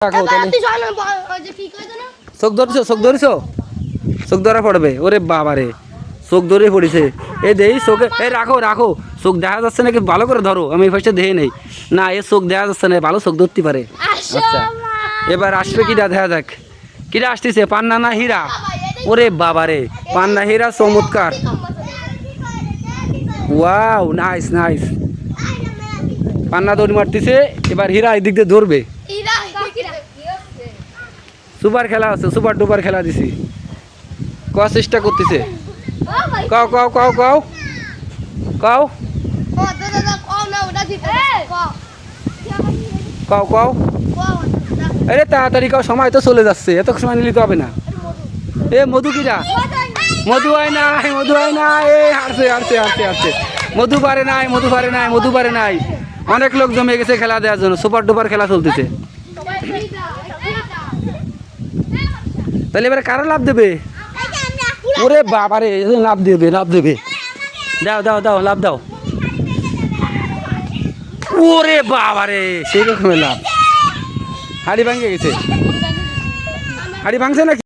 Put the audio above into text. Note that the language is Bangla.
রাখো তাহলে চোখ ধরছো চোখ ধরেছো চোখ ধরা পড়বে ওরে বাবারে চোখ ধরে পড়েছে এই দেই চোখে এই রাখো রাখো চোখ দেখা যাচ্ছে নাকি ভালো করে ধরো আমি এই ফার্স্টে দেখে নেই না এর চোখ দেখা যাচ্ছে না ভালো চোখ ধরতে পারে আচ্ছা এবার আসবে কিরা দেখা যাক কিরা আসতেছে পান্না না হীরা ওরে বাবারে পান্না হীরা চমৎকার ওয়াও নাইস নাইস পান্না দৌড় মারতেছে এবার হীরা এই দিক দিয়ে ধরবে সুপার খেলা আছে সুপার ডুপার খেলা দিছি কওয়ার চেষ্টা করতেছে কাও কাও কাও কাও কাও কাও কাও আরে তাড়াতাড়ি কাও সময় তো চলে যাচ্ছে এত সময় নিলে তো হবে না এ মধু কিরা মধু হয় নাই মধু হয় নাই এ হারছে হারছে হারছে হারছে মধু পারে নাই মধু পারে নাই মধু পারে নাই অনেক লোক জমে গেছে খেলা দেওয়ার জন্য সুপার ডুপার খেলা চলতেছে তাহলে এবারে কারা লাভ দেবে ওরে বাবারে লাভ দেবে লাভ দেবে দাও দাও দাও লাভ দাও ওরে বাবারে সেই রকমের লাভ হাড়ি ভাঙে গেছে হাড়ি ভাঙছে নাকি